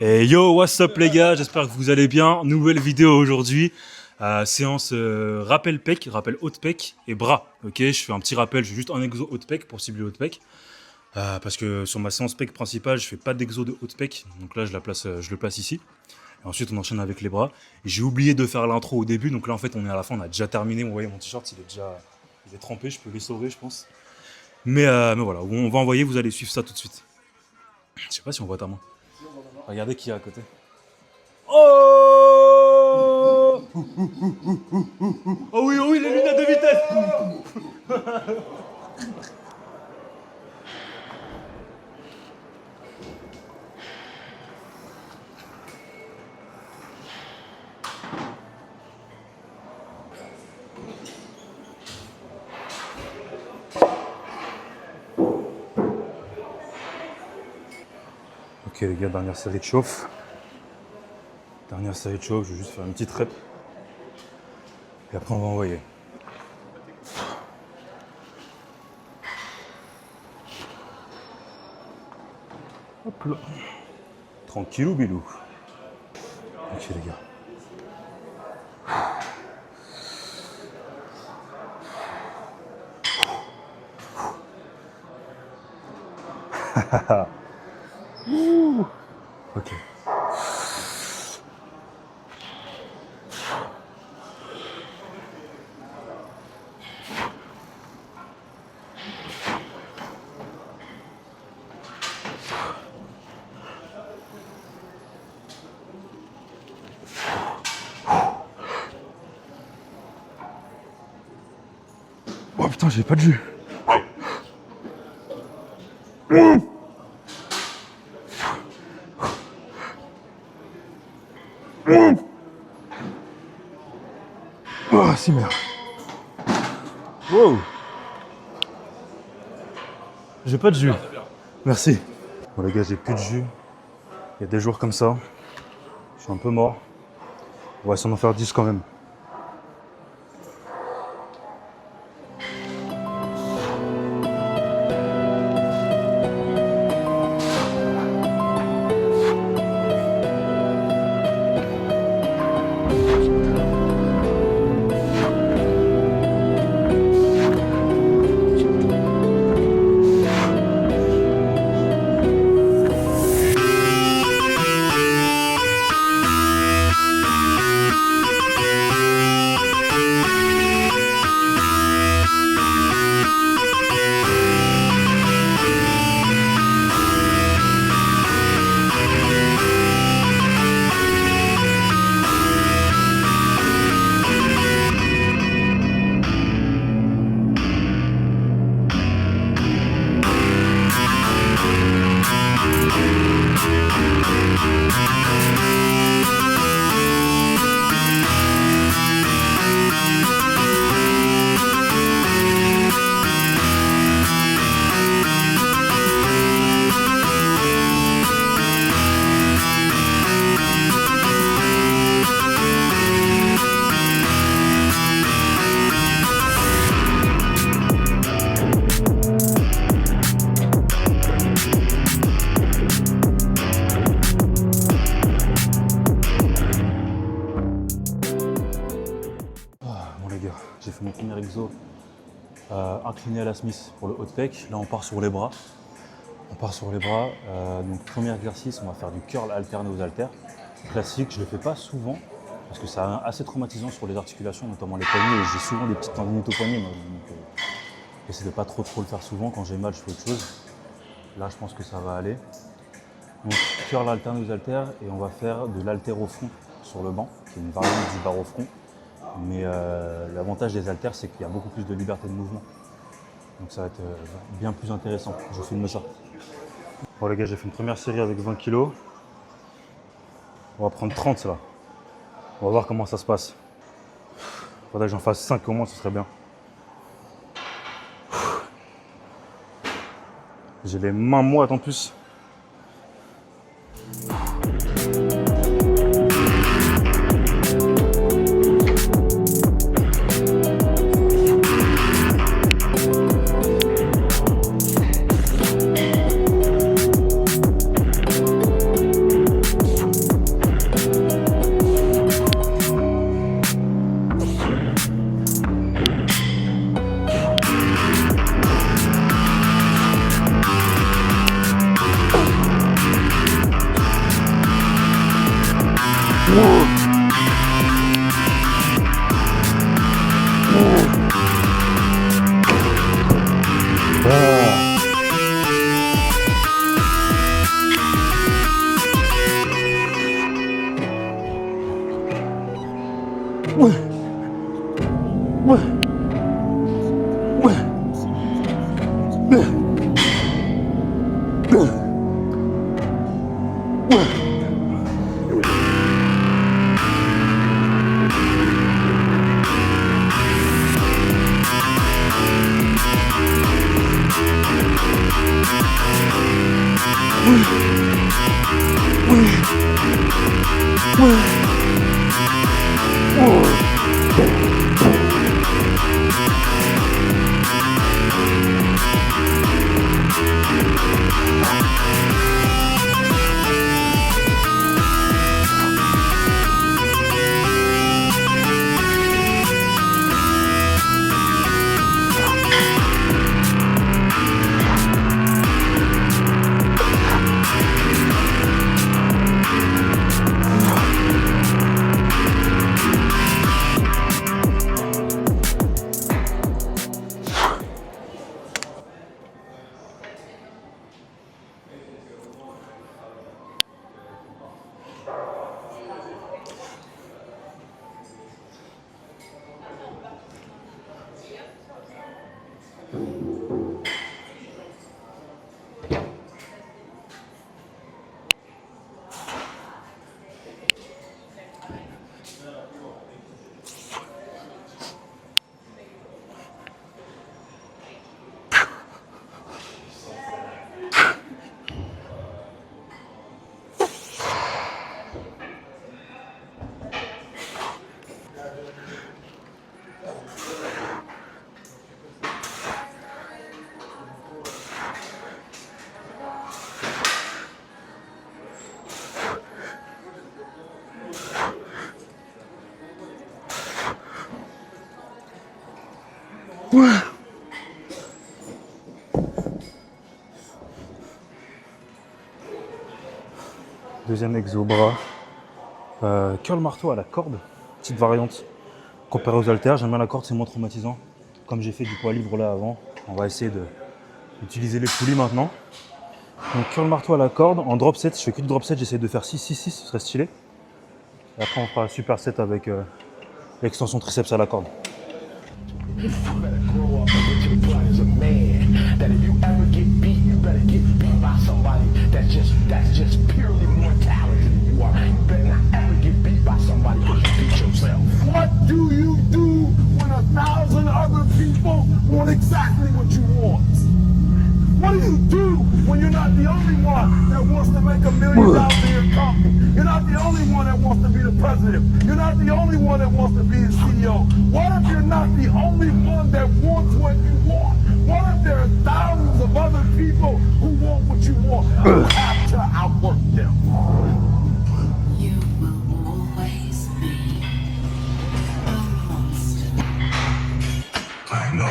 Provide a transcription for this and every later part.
Et yo, what's up les gars, j'espère que vous allez bien. Nouvelle vidéo aujourd'hui, séance rappel pec, rappel haute pec et bras. Ok, je fais un petit rappel, je fais juste un exo haute pec pour cibler haute pec. Parce que sur ma séance pec principale, je fais pas d'exo de haute pec. Donc là, je le place ici. Et ensuite, on enchaîne avec les bras. J'ai oublié de faire l'intro au début, donc là en fait, on est à la fin, on a déjà terminé. Vous voyez, mon t-shirt, il est trempé, je peux l'essorer, je pense. Mais voilà, on va envoyer, vous allez suivre ça tout de suite. Je sais pas si on voit ta main. Regardez qui est à côté. Oh! Oh oui, oh oui, les lunettes de vitesse! Ok les gars, dernière série de chauffe. Dernière série de chauffe, je vais juste faire une petite rep. Et après on va envoyer. Hop là. Tranquillou bilou. Ok les gars. Ok. Oh putain, j'ai pas de jus. Oh, si merde. Wow. J'ai pas de jus. Merci. Bon les gars, j'ai plus de jus. Il y a des jours comme ça. Je suis un peu mort. On va essayer d'en faire 10 quand même. J'ai fait mon premier exo incliné à la Smith pour le haut de pec. Là, on part sur les bras. Donc, premier exercice, on va faire du curl alterné aux haltères. Classique, je ne le fais pas souvent parce que c'est assez traumatisant sur les articulations, notamment les poignets. Et j'ai souvent des petites tendinites aux poignets. Donc, j'essaie de pas trop le faire souvent. Quand j'ai mal, je fais autre chose. Là, je pense que ça va aller. Donc, curl alterné aux haltères et on va faire de l'haltéro front sur le banc. C'est une variante du barre au front. Mais l'avantage des haltères, c'est qu'il y a beaucoup plus de liberté de mouvement. Donc ça va être bien plus intéressant. Je vous filme ça. Bon les gars, j'ai fait une première série avec 20 kg. On va prendre 30 là. On va voir comment ça se passe. Faudrait que j'en fasse 5 au moins, ce serait bien. J'ai les mains moites en plus. Deuxième exo bras. Curl marteau à la corde, petite variante. Comparé aux haltères, j'aime bien la corde, c'est moins traumatisant. Comme j'ai fait du poids libre là avant, on va essayer d'utiliser les poulies maintenant. Donc curl marteau à la corde, en drop set, je fais que du drop set, j'essaie de faire 6-6-6, ce serait stylé. Et après on fera un super set avec l'extension triceps à la corde. What do you do when 1,000 other people want exactly what you want? What do you do when you're not the only one that wants to make $1 million in your company? You're not the only one that wants to be the president. You're not the only one that wants to be the CEO. What if you're not the only one that wants what you want? What if there are thousands of other people who want what you want? You have to outwork them. You will always be a monster. I know.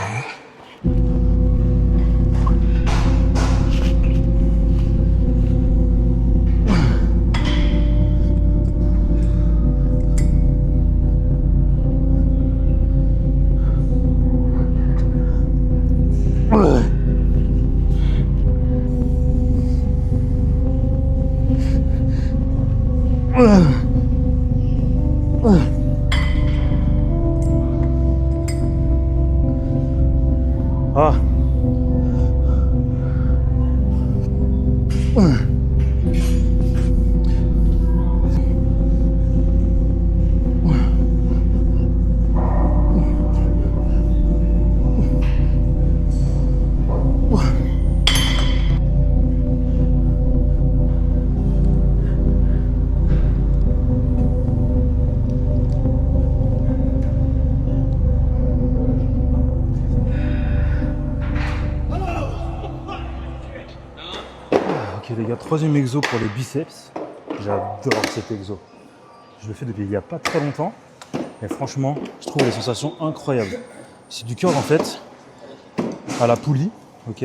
Ah. Ok les gars, troisième exo pour les biceps. J'adore cet exo. Je le fais depuis il n'y a pas très longtemps. Et franchement, je trouve les sensations incroyables. C'est du curl en fait, à la poulie, ok,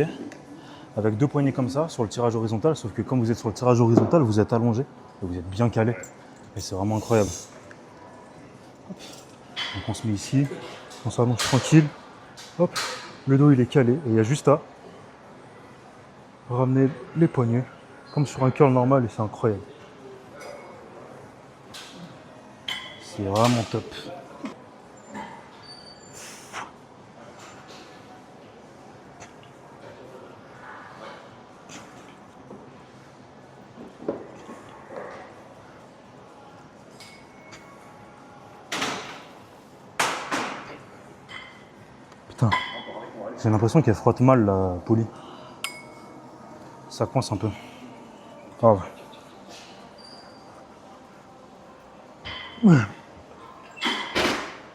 avec 2 poignées comme ça sur le tirage horizontal. Sauf que quand vous êtes sur le tirage horizontal, vous êtes allongé et vous êtes bien calé. Et c'est vraiment incroyable. Hop. Donc on se met ici, on s'allonge tranquille. Hop, le dos il est calé et il y a juste à ramener les poignets comme sur un curl normal et c'est incroyable. C'est vraiment top. Putain, j'ai l'impression qu'elle frotte mal la poulie. Ça coince un peu. Ah ouais. Ouais.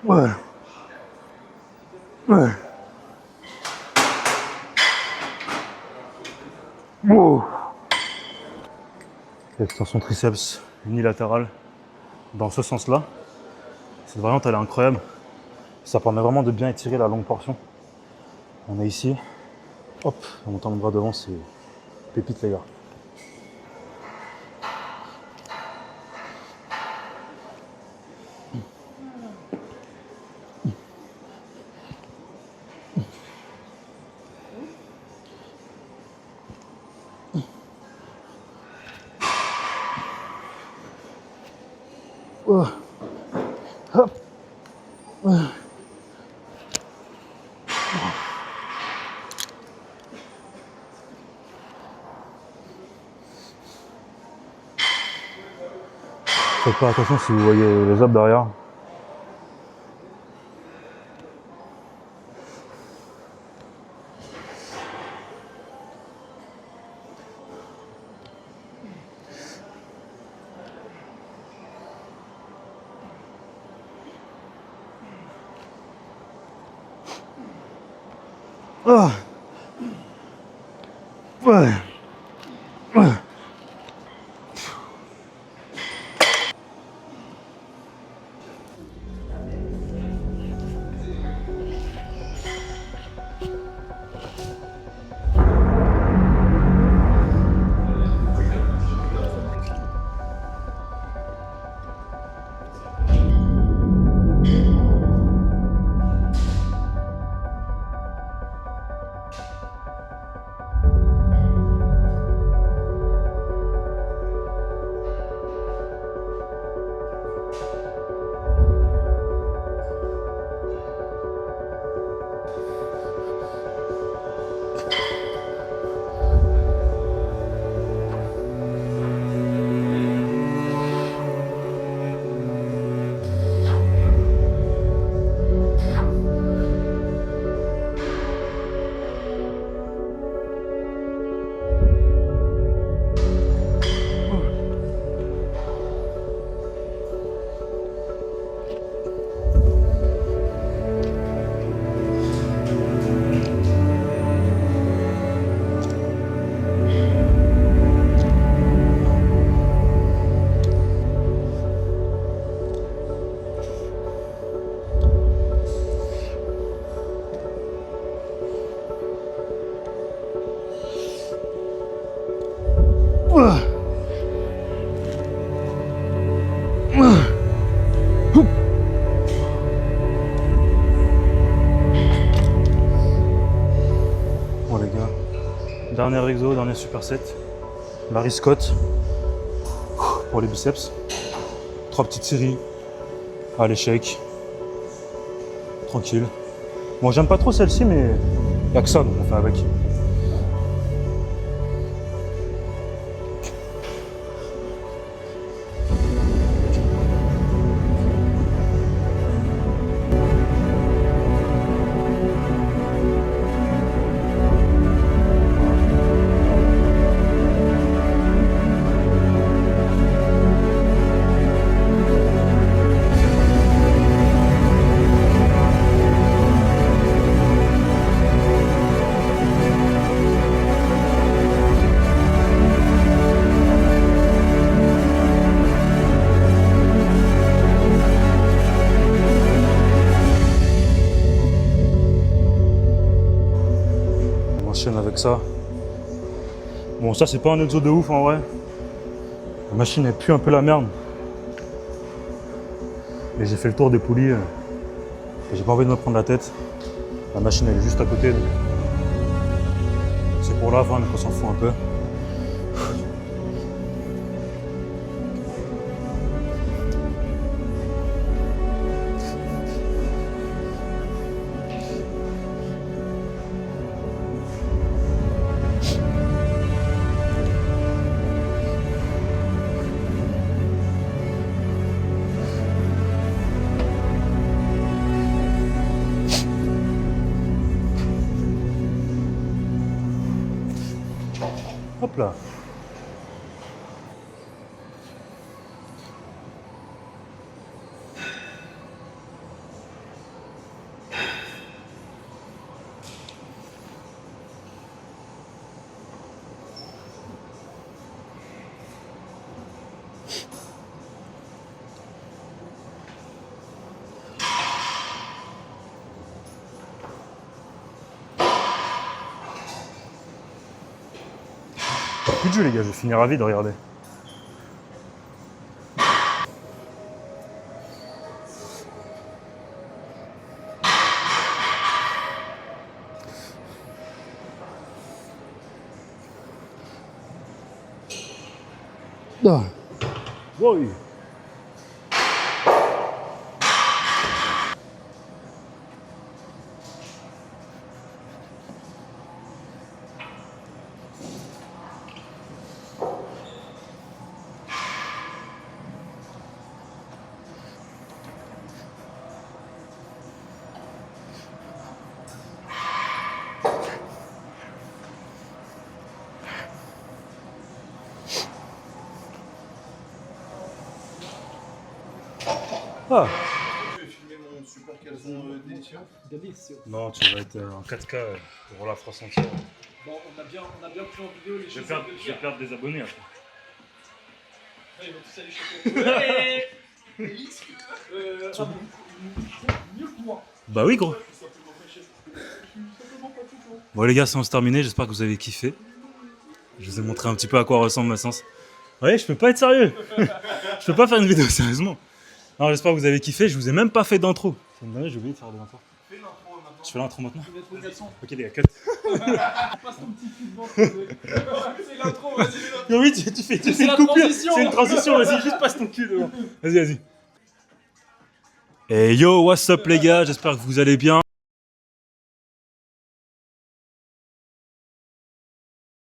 Ouais. Ouais. Wow. Extension triceps unilatérale dans ce sens-là. Cette variante elle est incroyable. Ça permet vraiment de bien étirer la longue portion. On est ici. Hop, en montant le bras devant, c'est pépite les gars. Oh. Hop. Faites pas attention si vous voyez les abs derrière. Ah. Ouais. Ouais. Bon les gars, dernier exo, dernier superset. Larry Scott pour les biceps. 3 petites séries à l'échec. Tranquille. Bon, j'aime pas trop celle-ci, mais il n'y a que ça, donc on fait avec. Avec ça. Bon, ça c'est pas un exo de ouf en vrai. La machine elle pue un peu la merde. Mais j'ai fait le tour des poulies. Et j'ai pas envie de me prendre la tête. La machine elle est juste à côté. Donc c'est pour la fin, donc on s'en fout un peu. Hop là. Plus de jeu les gars, je vais finir à vide, regardez. Ah. Oui. Ah. Je vais filmer mon super caleçon délicieux. Délicieux. Non, tu vas être en 4K pour la France entière. Bon, on a bien pris en vidéo les Je vais choses de Pierre. perdre des abonnés après. Ouais, ils vont tous aller choper. Ouais. Mieux que moi. Bah oui gros. Bon les gars, c'est terminé, j'espère que vous avez kiffé. Je vous ai montré un petit peu à quoi ressemble ma séance. Ouais, je peux pas être sérieux. Je peux pas faire une vidéo sérieusement. Non, j'espère que vous avez kiffé, je vous ai même pas fait d'intro. Ça me donne, j'ai oublié de faire de l'intro. Fais l'intro maintenant. Je fais l'intro maintenant. Je vais mettre au 400. Ok les gars, cut. Passe ton petit cul devant. C'est l'intro, vas-y. Non, oui, tu fais C'est une la coupure. transition. C'est une transition, vas-y, juste passe ton cul devant. Vas-y. Hey yo, what's up les gars, j'espère que vous allez bien.